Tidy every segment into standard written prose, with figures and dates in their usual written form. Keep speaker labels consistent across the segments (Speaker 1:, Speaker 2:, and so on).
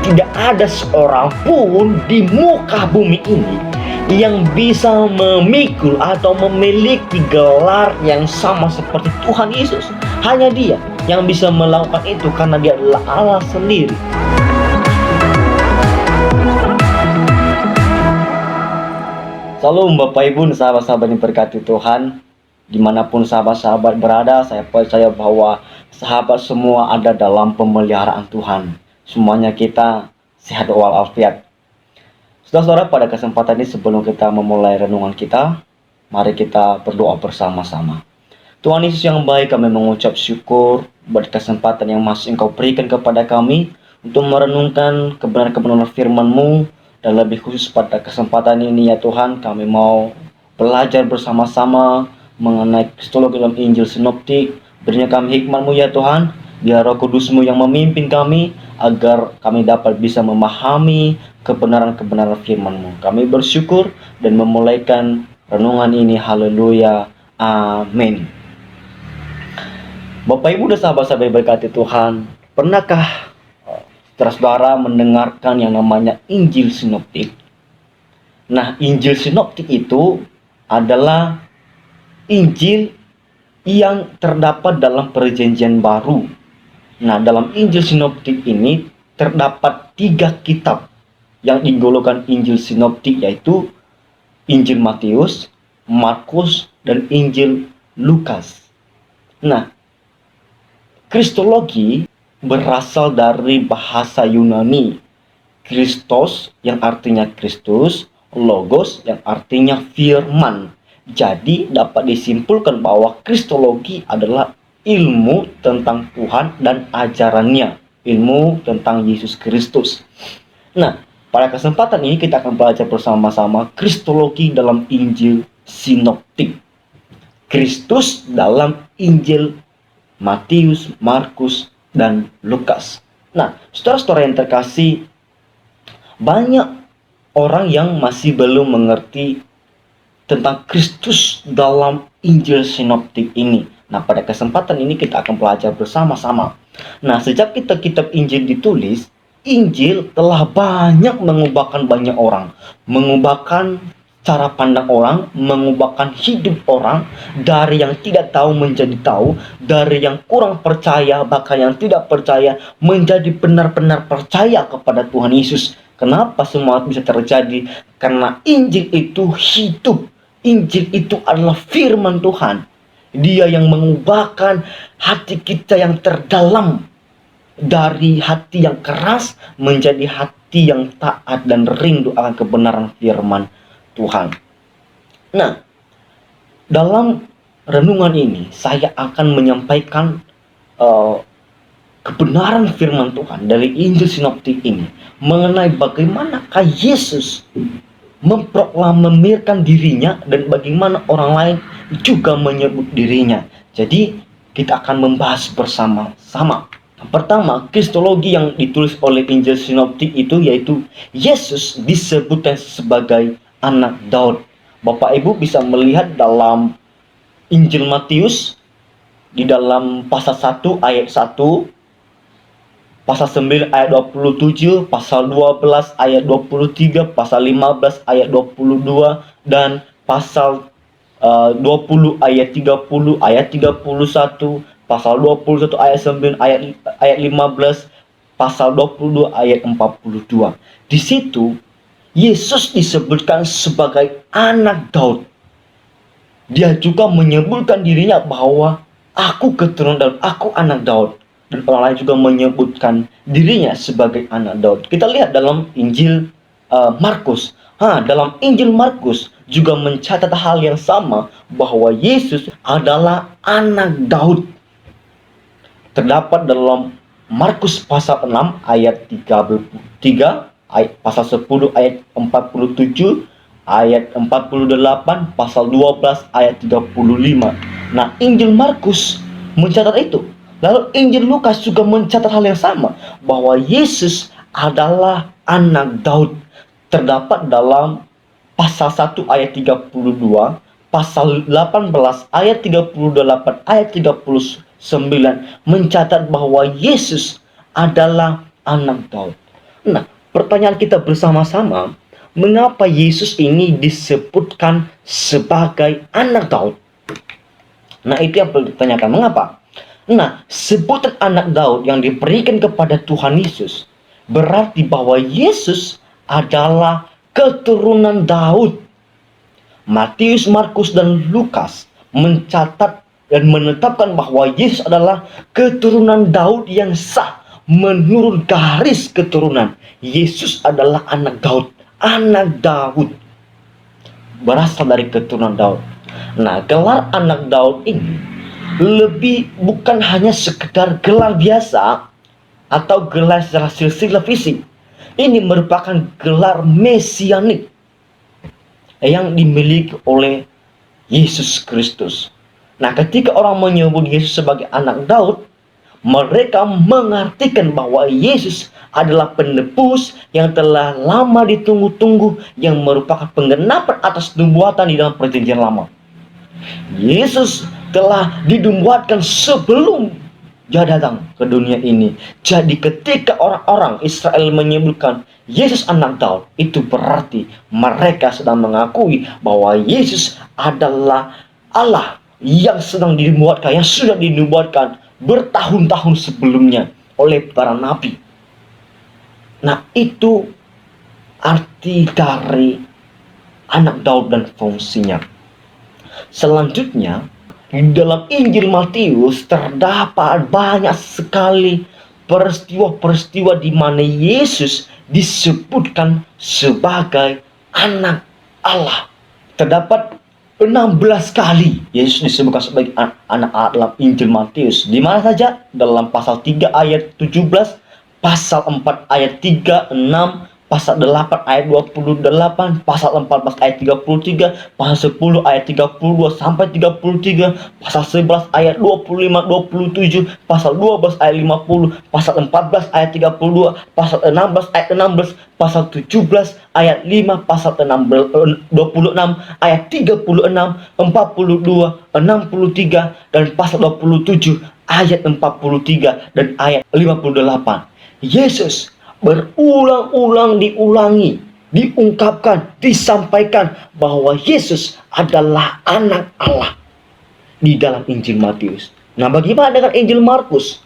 Speaker 1: tidak ada seorang pun di muka bumi ini yang bisa memikul atau memiliki gelar yang sama seperti Tuhan Yesus. Hanya Dia yang bisa melakukan itu karena Dia adalah Allah sendiri. Salam Bapak Ibu, sahabat-sahabat yang berkati Tuhan. Dimanapun sahabat-sahabat berada, saya percaya bahwa sahabat semua ada dalam pemeliharaan Tuhan. Semuanya kita sehat walafiat. Saudara-saudara, pada kesempatan ini sebelum kita memulai renungan kita, mari kita berdoa bersama-sama. Tuhan Yesus yang baik, kami mengucap syukur buat kesempatan yang masih Engkau berikan kepada kami untuk merenungkan kebenaran-kebenaran firman-Mu. Dan lebih khusus pada kesempatan ini ya Tuhan, kami mau belajar bersama-sama mengenai kristologi dalam Injil Sinoptik. Berinya kami hikmat-Mu ya Tuhan, biar Roh Kudus-Mu yang memimpin kami, agar kami dapat bisa memahami kebenaran-kebenaran firman-Mu. Kami bersyukur dan memulaikan renungan ini. Haleluya, amin. Bapak Ibu dan sahabat-sahabat berkati Tuhan, pernahkah saudara mendengarkan yang namanya Injil Sinoptik? Nah, Injil Sinoptik itu adalah Injil yang terdapat dalam Perjanjian Baru. Nah, dalam Injil Sinoptik ini terdapat 3 kitab yang digolongkan Injil Sinoptik, yaitu Injil Matius, Markus, dan Injil Lukas. Nah, kristologi berasal dari bahasa Yunani. Kristos yang artinya Kristus, Logos yang artinya firman. Jadi dapat disimpulkan bahwa kristologi adalah ilmu tentang Tuhan dan ajarannya, ilmu tentang Yesus Kristus. Nah, pada kesempatan ini kita akan belajar bersama-sama kristologi dalam Injil Sinoptik. Kristus dalam Injil Matius, Markus, dan Lukas. Nah, saudara-saudara yang terkasih, banyak orang yang masih belum mengerti tentang Kristus dalam Injil Sinoptik ini. Nah, pada kesempatan ini kita akan belajar bersama-sama. Nah, sejak kitab Injil ditulis, Injil telah banyak mengubahkan banyak orang, mengubahkan cara pandang orang, mengubahkan hidup orang, dari yang tidak tahu menjadi tahu, dari yang kurang percaya, bahkan yang tidak percaya, menjadi benar-benar percaya kepada Tuhan Yesus. Kenapa semua bisa terjadi? Karena Injil itu hidup. Injil itu adalah firman Tuhan. Dia yang mengubahkan hati kita yang terdalam, dari hati yang keras menjadi hati yang taat dan rindu akan kebenaran firman Tuhan. Nah, dalam renungan ini saya akan menyampaikan kebenaran firman Tuhan dari Injil Sinoptik ini mengenai bagaimanakah Yesus memproklamirkan dirinya dan bagaimana orang lain juga menyebut dirinya. Jadi kita akan membahas bersama-sama. Pertama, kristologi yang ditulis oleh Injil Sinoptik itu yaitu Yesus disebutkan sebagai anak Daud. Bapak Ibu bisa melihat dalam Injil Matius di dalam pasal 1 ayat 1, pasal 9 ayat 27, pasal 12 ayat 23, pasal 15 ayat 22, dan pasal 20 ayat 30, ayat 31, pasal 21 ayat 9, ayat 15, pasal 22 ayat 42. Di situ Yesus disebutkan sebagai anak Daud. Dia juga menyebutkan dirinya bahwa aku keturunan Daud, aku anak Daud. Dan orang lain juga menyebutkan dirinya sebagai anak Daud. Kita lihat dalam Injil Markus. Dalam Injil Markus juga mencatat hal yang sama, bahwa Yesus adalah anak Daud. Terdapat dalam Markus pasal 6 ayat 33, pasal 10 ayat 47, ayat 48, pasal 12 ayat 35. Nah, Injil Markus mencatat itu. Lalu Injil Lukas juga mencatat hal yang sama, bahwa Yesus adalah anak Daud. Terdapat dalam pasal 1 ayat 32, pasal 18 ayat 38, ayat 39 mencatat bahwa Yesus adalah anak Daud. Nah, pertanyaan kita bersama-sama, mengapa Yesus ini disebutkan sebagai anak Daud? Nah, itu yang perlu ditanyakan. Mengapa? Nah, sebutan anak Daud yang diberikan kepada Tuhan Yesus berarti bahwa Yesus adalah keturunan Daud. Matius, Markus, dan Lukas mencatat dan menetapkan bahwa Yesus adalah keturunan Daud yang sah menurut garis keturunan. Yesus adalah anak Daud. Anak Daud berasal dari keturunan Daud. Nah, gelar anak Daud ini lebih bukan hanya sekedar gelar biasa atau gelar secara silsilah fisik. Ini merupakan gelar mesianik yang dimiliki oleh Yesus Kristus. Nah, ketika orang menyebut Yesus sebagai anak Daud, mereka mengartikan bahwa Yesus adalah penebus yang telah lama ditunggu-tunggu, yang merupakan penggenapan atas nubuatan di dalam perjanjian lama. Yesus telah dinubuatkan sebelum Dia datang ke dunia ini. Jadi ketika orang-orang Israel menyebutkan Yesus anak Daud, itu berarti mereka sedang mengakui bahwa Yesus adalah Allah yang sedang dinubuatkan, yang sudah dinubuatkan bertahun-tahun sebelumnya oleh para nabi. Nah, itu arti dari anak Daud dan fungsinya. Selanjutnya, di dalam Injil Matius terdapat banyak sekali peristiwa-peristiwa di mana Yesus disebutkan sebagai anak Allah. Terdapat 16 kali Yesus disebutkan sebagai anak Allah dalam Injil Matius. Di mana saja? Dalam pasal 3 ayat 17, pasal 4 ayat 36, pasal 8 ayat 28, pasal 14 ayat 33, pasal 10 ayat 32 sampai 33, pasal 11 ayat 25 27, pasal 12 ayat 50, pasal 14 ayat 32, pasal 16 ayat 16, pasal 17 ayat 5, pasal 26 ayat 36, 42, 63, dan pasal 27 ayat 43 dan ayat 58. Yesus berulang-ulang diungkapkan, disampaikan bahwa Yesus adalah anak Allah di dalam Injil Matius. Nah, bagaimana dengan Injil Markus?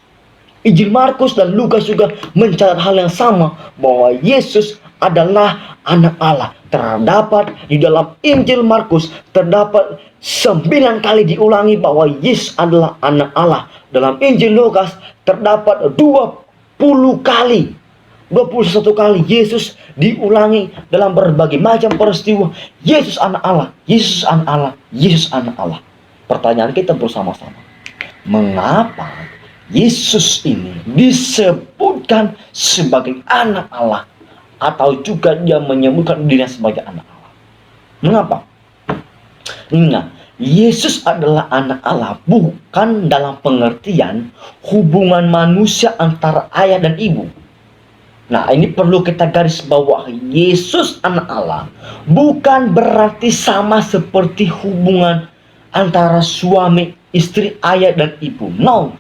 Speaker 1: Injil Markus dan Lukas juga mencatat hal yang sama, bahwa Yesus adalah anak Allah. Terdapat di dalam Injil Markus terdapat 9 kali diulangi bahwa Yesus adalah anak Allah. Dalam Injil Lukas terdapat 20 kali, 21 kali Yesus diulangi dalam berbagai macam peristiwa. Yesus anak Allah, Yesus anak Allah, Yesus anak Allah. Pertanyaan kita bersama-sama, mengapa Yesus ini disebutkan sebagai anak Allah, atau juga Dia menyebutkan dirinya sebagai anak Allah? Mengapa? Nah, Yesus adalah anak Allah bukan dalam pengertian hubungan manusia antara ayah dan ibu. Nah, ini perlu kita garis bawahi. Yesus anak Allah bukan berarti sama seperti hubungan antara suami, istri, ayah, dan ibu. No.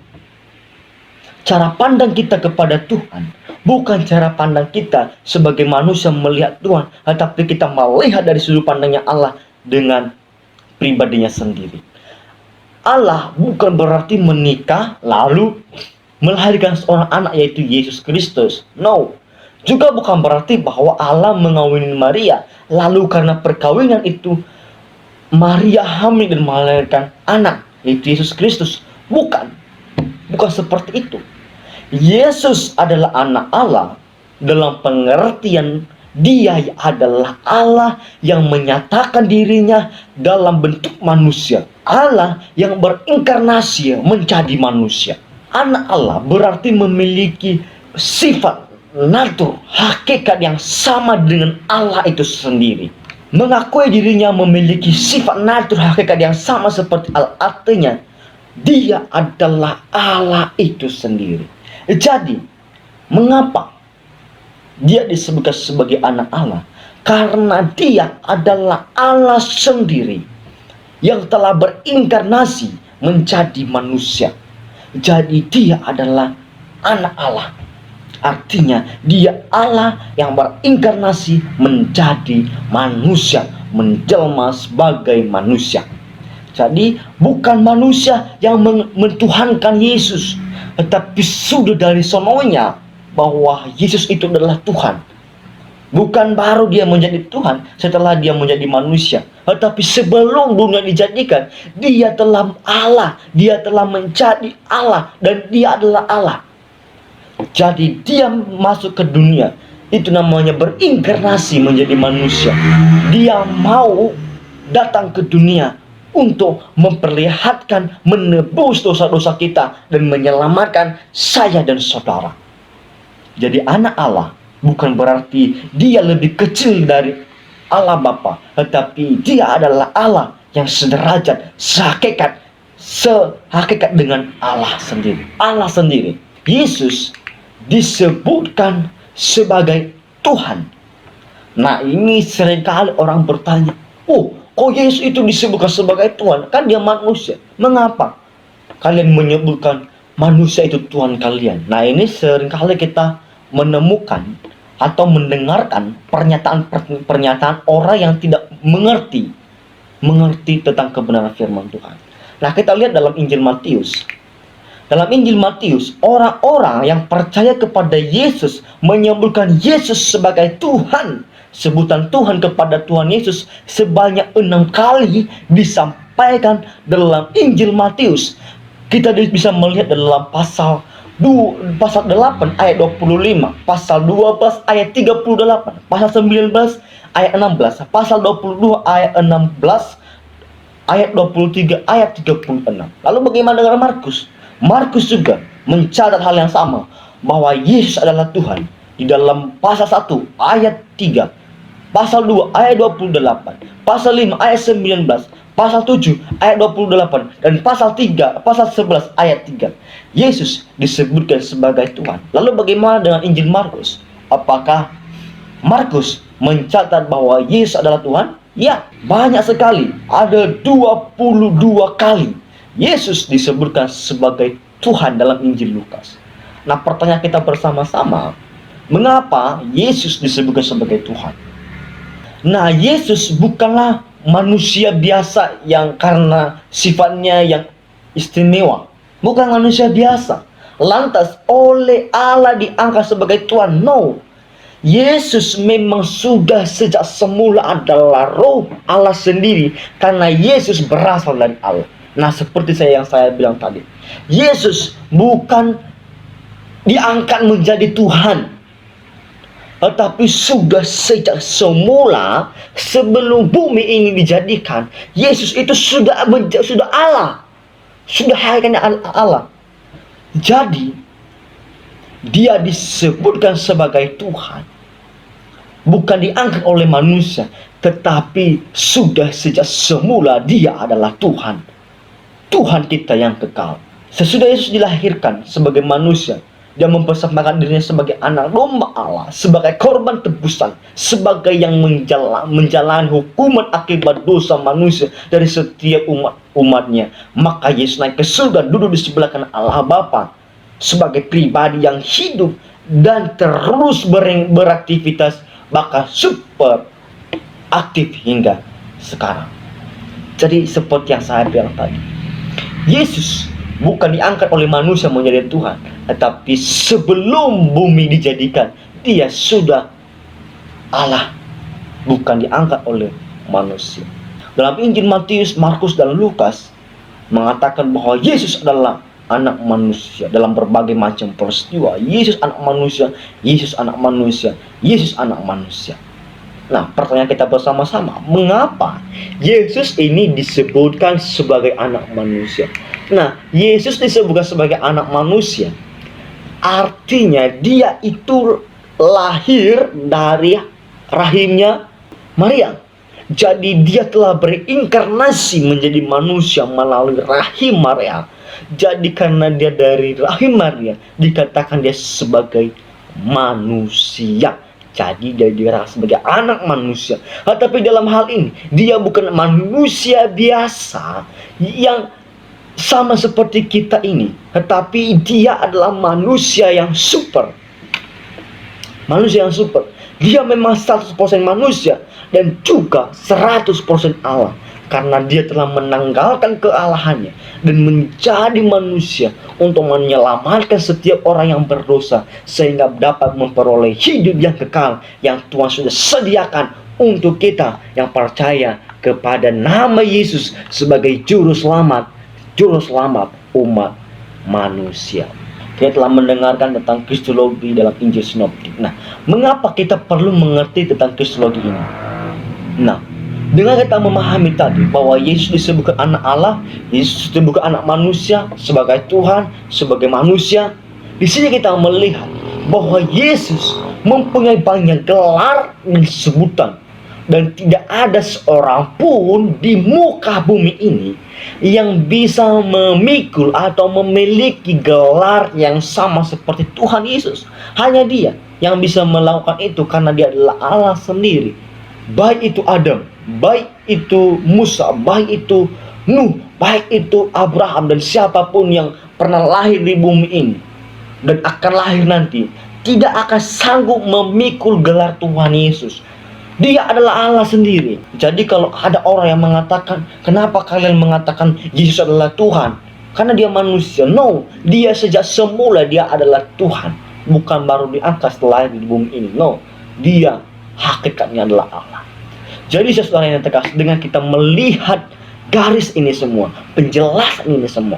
Speaker 1: Cara pandang kita kepada Tuhan bukan cara pandang kita sebagai manusia melihat Tuhan, tetapi kita melihat dari sudut pandangnya Allah dengan pribadinya sendiri. Allah bukan berarti menikah lalu melahirkan seorang anak, yaitu Yesus Kristus. No. Juga bukan berarti bahwa Allah mengawini Maria, lalu karena perkawinan itu Maria hamil dan melahirkan anak, yaitu Yesus Kristus. Bukan seperti itu. Yesus adalah anak Allah dalam pengertian Dia adalah Allah yang menyatakan dirinya dalam bentuk manusia. Allah yang berinkarnasi menjadi manusia. Anak Allah berarti memiliki sifat, natur, hakikat yang sama dengan Allah itu sendiri. Mengakui dirinya memiliki sifat, natur, hakikat yang sama seperti Allah, artinya Dia adalah Allah itu sendiri. Jadi, mengapa Dia disebutkan sebagai anak Allah? Karena Dia adalah Allah sendiri yang telah berinkarnasi menjadi manusia. Jadi Dia adalah anak Allah. Artinya dia Allah yang berinkarnasi menjadi manusia, menjelma sebagai manusia. Jadi bukan manusia yang mentuhankan Yesus, tetapi sudah dari sononya bahwa Yesus itu adalah Tuhan. Bukan baru dia menjadi Tuhan setelah dia menjadi manusia, tetapi sebelum dunia dijadikan, dia telah Allah, dia telah menjadi Allah, dan dia adalah Allah. Jadi dia masuk ke dunia, itu namanya berinkarnasi menjadi manusia. Dia mau datang ke dunia untuk memperlihatkan, menebus dosa-dosa kita, dan menyelamatkan saya dan saudara. Jadi anak Allah bukan berarti dia lebih kecil dari Allah Bapa, tetapi dia adalah Allah yang sederajat, sehakikat dengan Allah sendiri. Allah sendiri. Yesus disebutkan sebagai Tuhan. Nah, ini seringkali orang bertanya, oh, kok Yesus itu disebutkan sebagai Tuhan? Kan dia manusia. Mengapa kalian menyebutkan manusia itu Tuhan kalian? Nah, ini seringkali kita menemukan atau mendengarkan pernyataan orang yang tidak mengerti tentang kebenaran firman Tuhan. Nah, kita lihat dalam Injil Matius. Dalam Injil Matius, orang-orang yang percaya kepada Yesus menyebutkan Yesus sebagai Tuhan. Sebutan Tuhan kepada Tuhan Yesus sebanyak 6 kali disampaikan dalam Injil Matius. Kita bisa melihat dalam pasal 8 ayat 25, pasal 12 ayat 38, pasal 19 ayat 16, pasal 22 ayat 16, ayat 23 ayat 36. Lalu bagaimana dengan Markus? Markus juga mencatat hal yang sama, bahwa Yesus adalah Tuhan di dalam pasal 1 ayat 3, pasal 2 ayat 28, pasal 5 ayat 19, pasal 7 ayat 28, dan pasal 11 ayat 3. Yesus disebutkan sebagai Tuhan. Lalu bagaimana dengan Injil Markus? Apakah Markus mencatat bahwa Yesus adalah Tuhan? Ya, banyak sekali. Ada 22 kali Yesus disebutkan sebagai Tuhan dalam Injil Lukas. Nah, pertanyaan kita bersama-sama, mengapa Yesus disebutkan sebagai Tuhan? Nah, Yesus bukanlah manusia biasa yang karena sifatnya yang istimewa. Bukan manusia biasa, lantas oleh Allah diangkat sebagai Tuhan. No, Yesus memang sudah sejak semula adalah roh Allah sendiri, karena Yesus berasal dari Allah. Nah, seperti yang saya bilang tadi, Yesus bukan diangkat menjadi Tuhan, tetapi sudah sejak semula, sebelum bumi ini dijadikan, Yesus itu sudah Allah, sudah hakikatnya Allah. Jadi dia disebutkan sebagai Tuhan, bukan diangkat oleh manusia, tetapi sudah sejak semula dia adalah Tuhan, Tuhan kita yang kekal. Sesudah Yesus dilahirkan sebagai manusia, dia mempersembahkan dirinya sebagai anak domba Allah, sebagai korban tebusan, sebagai yang menjalani hukuman akibat dosa manusia dari setiap umatnya. Maka Yesus naik ke surga, duduk di sebelah kanan Allah Bapa sebagai pribadi yang hidup dan terus beraktivitas, bahkan super aktif hingga sekarang. Jadi seperti yang saya bilang tadi, Yesus bukan diangkat oleh manusia menjadi Tuhan, tetapi sebelum bumi dijadikan, dia sudah Allah, bukan diangkat oleh manusia. Dalam Injil Matius, Markus, dan Lukas mengatakan bahwa Yesus adalah anak manusia dalam berbagai macam peristiwa. Yesus anak manusia, Yesus anak manusia, Yesus anak manusia. Nah, pertanyaan kita bersama-sama, mengapa Yesus ini disebutkan sebagai anak manusia? Nah, Yesus disebutkan sebagai anak manusia, artinya dia itu lahir dari rahimnya Maria. Jadi dia telah berinkarnasi menjadi manusia melalui rahim Maria. Jadi karena dia dari rahim Maria, dikatakan dia sebagai manusia. Jadi dia dirasa sebagai anak manusia. Tetapi dalam hal ini, dia bukan manusia biasa yang sama seperti kita ini, tetapi dia adalah manusia yang super. manusia yang super. Dia memang 100% manusia dan juga 100% Allah, karena dia telah menanggalkan kealahannya dan menjadi manusia untuk menyelamatkan setiap orang yang berdosa, sehingga dapat memperoleh hidup yang kekal yang Tuhan sudah sediakan untuk kita yang percaya kepada nama Yesus sebagai juru selamat umat manusia. Kita telah mendengarkan tentang kristologi dalam Injil Sinoptik. Nah, mengapa kita perlu mengerti tentang kristologi ini? Nah, dengan kita memahami tadi bahwa Yesus disebutkan anak Allah, Yesus disebutkan anak manusia, sebagai Tuhan, sebagai manusia, di sini kita melihat bahwa Yesus mempunyai banyak gelar dan sebutan, dan tidak ada seorang pun di muka bumi ini yang bisa memikul atau memiliki gelar yang sama seperti Tuhan Yesus. Hanya Dia yang bisa melakukan itu, karena Dia adalah Allah sendiri. Baik itu Adam, baik itu Musa, baik itu Nuh, baik itu Abraham, dan siapapun yang pernah lahir di bumi ini dan akan lahir nanti, tidak akan sanggup memikul gelar Tuhan Yesus. Dia adalah Allah sendiri. Jadi kalau ada orang yang mengatakan, kenapa kalian mengatakan Yesus adalah Tuhan? Karena dia manusia. No, dia sejak semula dia adalah Tuhan, bukan baru diangkat setelah di bumi ini. No, dia hakikatnya adalah Allah. Jadi saudara yang terkasih, dengan kita melihat garis ini semua, penjelasan ini semua,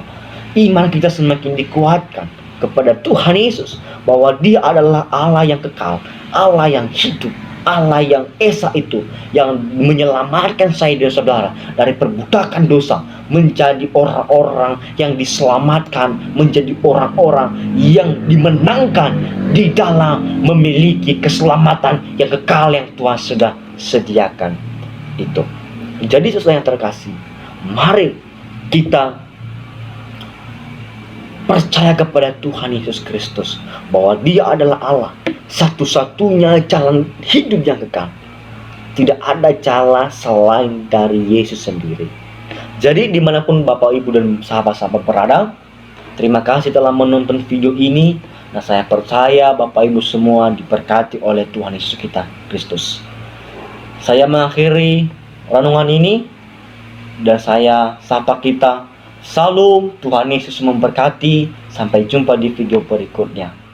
Speaker 1: iman kita semakin dikuatkan kepada Tuhan Yesus, bahwa Dia adalah Allah yang kekal, Allah yang hidup, Allah yang esa itu, yang menyelamatkan saya dan saudara dari perbudakan dosa, menjadi orang-orang yang diselamatkan, menjadi orang-orang yang dimenangkan di dalam memiliki keselamatan yang kekal yang Tuhan sudah sediakan itu. Jadi saudara yang terkasih, mari kita percaya kepada Tuhan Yesus Kristus, bahwa Dia adalah Allah, satu-satunya jalan hidup yang kekal. Tidak ada jalan selain dari Yesus sendiri. Jadi dimanapun Bapak Ibu dan sahabat-sahabat berada, terima kasih telah menonton video ini. Nah, saya percaya Bapak Ibu semua diberkati oleh Tuhan Yesus kita Kristus. Saya mengakhiri renungan ini dan saya sapa kita, Salam, Tuhan Yesus memberkati. Sampai jumpa di video berikutnya.